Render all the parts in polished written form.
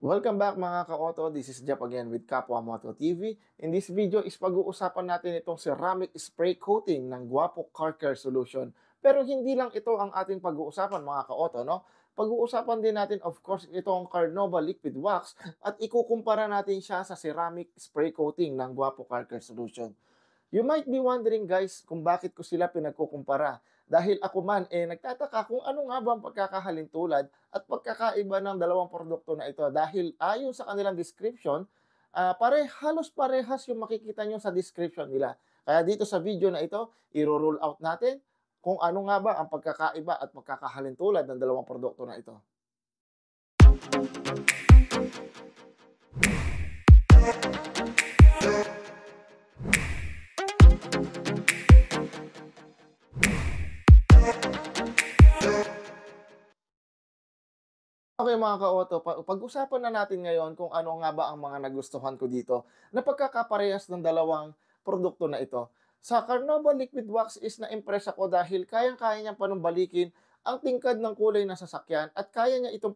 Welcome back mga ka-auto. This is Jep again with Kapwa Moto TV. In this video is pag-uusapan natin itong ceramic spray coating ng Guapo Car Care Solution. Pero hindi lang ito ang ating pag-uusapan mga ka-auto, no? Pag-uusapan din natin of course itong Carnauba Liquid Wax at ikukumpara natin siya sa ceramic spray coating ng Guapo Car Care Solution. You might be wondering guys kung bakit ko sila pinagkukumpara. Dahil ako man nagtataka kung ano nga ba ang pagkakahalintulad at pagkakaiba ng dalawang produkto na ito. Dahil ayon sa kanilang description, halos parehas yung makikita nyo sa description nila. Kaya dito sa video na ito, i-roll out natin kung ano nga ba ang pagkakaiba at pagkakahalintulad ng dalawang produkto na ito. Okay mga ka-auto, pag-usapan na natin ngayon kung ano nga ba ang mga nagustuhan ko dito na pagkakaparehas ng dalawang produkto na ito. Sa Carnauba Liquid Wax is na-impress ako dahil kayang-kaya niyang panumbalikin ang tingkad ng kulay ng sasakyan at kaya niya itong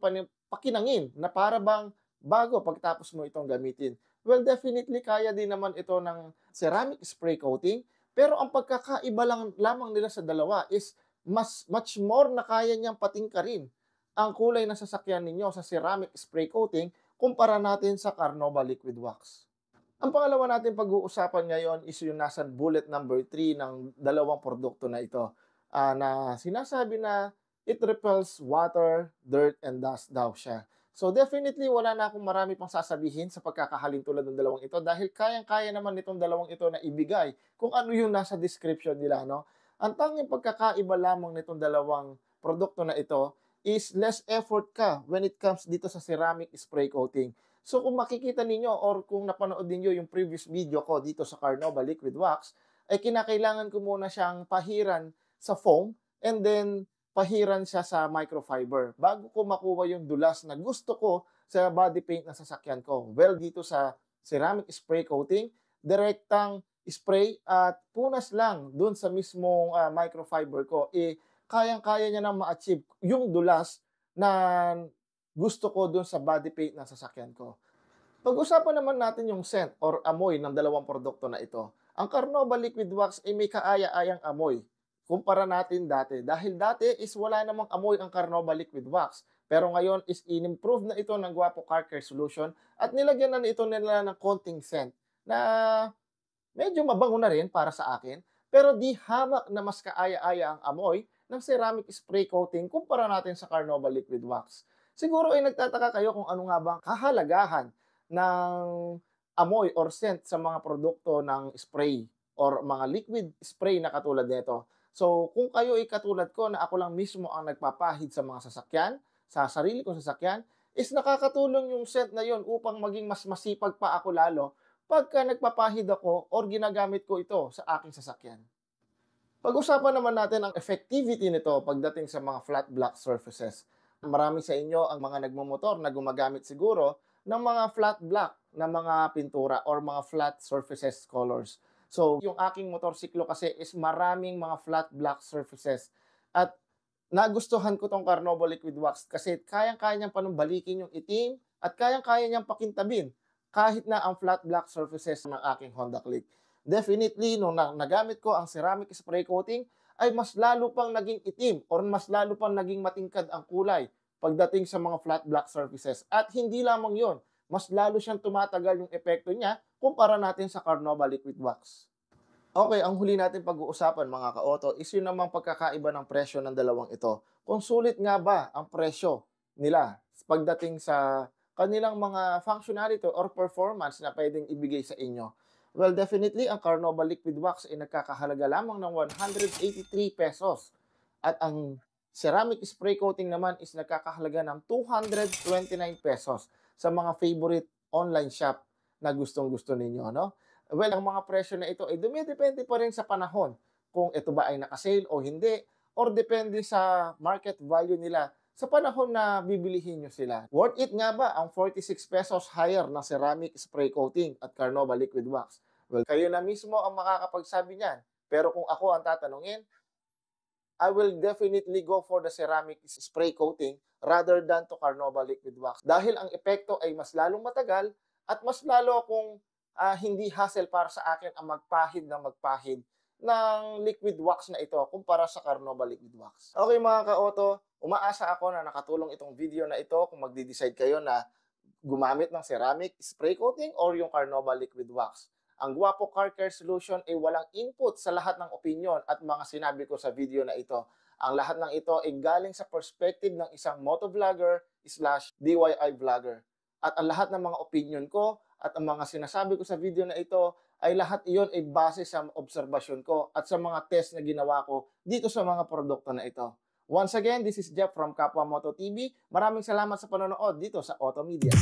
pakinangin na para bang bago pagtapos mo itong gamitin. Well, definitely kaya din naman ito ng ceramic spray coating, pero ang pagkakaiba lang lamang nila sa dalawa is much more na kaya niyang patingkarin ang kulay ng sasakyan ninyo sa ceramic spray coating kumpara natin sa Carnauba Liquid Wax. Ang pangalawa natin pag-uusapan ngayon is yung nasa bullet number 3 ng dalawang produkto na ito, na sinasabi na it repels water, dirt, and dust daw siya. So definitely wala na akong marami pang sasabihin sa pagkakahalin tulad ng dalawang ito dahil kayang-kaya naman nitong dalawang ito na ibigay kung ano yung nasa description nila, no? Ang tanging pagkakaiba lamang nitong dalawang produkto na ito is less effort ka when it comes dito sa ceramic spray coating. So kung makikita ninyo or kung napanood niyo yung previous video ko dito sa Carnauba Liquid Wax, ay kinakailangan ko muna siyang pahiran sa foam and then pahiran siya sa microfiber bago ko makuha yung dulas na gusto ko sa body paint ng sasakyan ko. Well, dito sa ceramic spray coating, direktang spray at punas lang dun sa mismong microfiber ko, kayang-kaya niya nang ma-achieve yung dulas na gusto ko dun sa body paint ng sasakyan ko. Pag-usapan naman natin yung scent or amoy ng dalawang produkto na ito. Ang Carnauba Liquid Wax ay may kaaya-ayang amoy kumpara natin dati. Dahil dati is wala namang amoy ang Carnauba Liquid Wax. Pero ngayon is in-improve na ito ng Guapo Car Care Solution at nilagyan na ito nila ng konting scent na medyo mabango na rin para sa akin. Pero di hamak na mas kaaya-aya ang amoy ng ceramic spray coating kumpara natin sa Carnauba Liquid Wax. Siguro ay nagtataka kayo kung ano nga ba ang kahalagahan ng amoy or scent sa mga produkto ng spray or mga liquid spray na katulad nito. So, kung kayo ay katulad ko na ako lang mismo ang nagpapahid sa mga sasakyan, sa sarili kong sasakyan, is nakakatulong yung scent na yon upang maging mas masipag pa ako lalo pagka nagpapahid ako or ginagamit ko ito sa aking sasakyan. Pag-usapan naman natin ang effectivity nito pagdating sa mga flat black surfaces. Marami sa inyo ang mga nagmumotor na gumagamit siguro ng mga flat black na mga pintura or mga flat surfaces colors. So, yung aking motorsiklo kasi is maraming mga flat black surfaces. At nagustuhan ko tong Carnauba Liquid Wax kasi kayang-kaya niyang panumbalikin yung itim at kayang-kaya niyang pakintabin kahit na ang flat black surfaces ng aking Honda Click. Definitely, nung nagamit ko ang ceramic spray coating, ay mas lalo pang naging itim or mas lalo pang naging matingkad ang kulay pagdating sa mga flat black surfaces. At hindi lamang yon, mas lalo siyang tumatagal yung epekto niya kumpara natin sa Carnauba Liquid Wax. Okay, ang huli natin pag-uusapan mga ka-auto is yun namang pagkakaiba ng presyo ng dalawang ito. Kung sulit nga ba ang presyo nila pagdating sa kanilang mga functionality or performance na pwedeng ibigay sa inyo. Well, definitely, ang Carnauba Liquid Wax ay nagkakahalaga lamang ng 183 pesos. At ang ceramic spray coating naman is nagkakahalaga ng 229 pesos sa mga favorite online shop na gustong-gusto ninyo, no? Well, ang mga presyo na ito ay dumidepende pa rin sa panahon kung ito ba ay naka-sale o hindi or depende sa market value nila sa panahon na bibilihin nyo sila. Worth it nga ba ang 46 pesos higher na ceramic spray coating at Carnauba Liquid Wax? Well, kayo na mismo ang makakapagsabi niyan. Pero kung ako ang tatanungin, I will definitely go for the ceramic spray coating rather than to Carnauba liquid wax. Dahil ang epekto ay mas lalong matagal at mas lalo akong hindi hassle para sa akin ang magpahid ng liquid wax na ito kumpara sa Carnauba liquid wax. Okay mga ka-auto, umaasa ako na nakatulong itong video na ito kung magde-decide kayo na gumamit ng ceramic spray coating or yung Carnauba liquid wax. Ang Guapo Car Care Solution ay walang input sa lahat ng opinion at mga sinabi ko sa video na ito. Ang lahat ng ito ay galing sa perspective ng isang motovlogger slash DIY vlogger. At ang lahat ng mga opinion ko at ang mga sinasabi ko sa video na ito ay lahat iyon ay base sa obserbasyon ko at sa mga test na ginawa ko dito sa mga produkto na ito. Once again, this is Jeff from Kapwa Moto TV. Maraming salamat sa panonood dito sa Auto Media.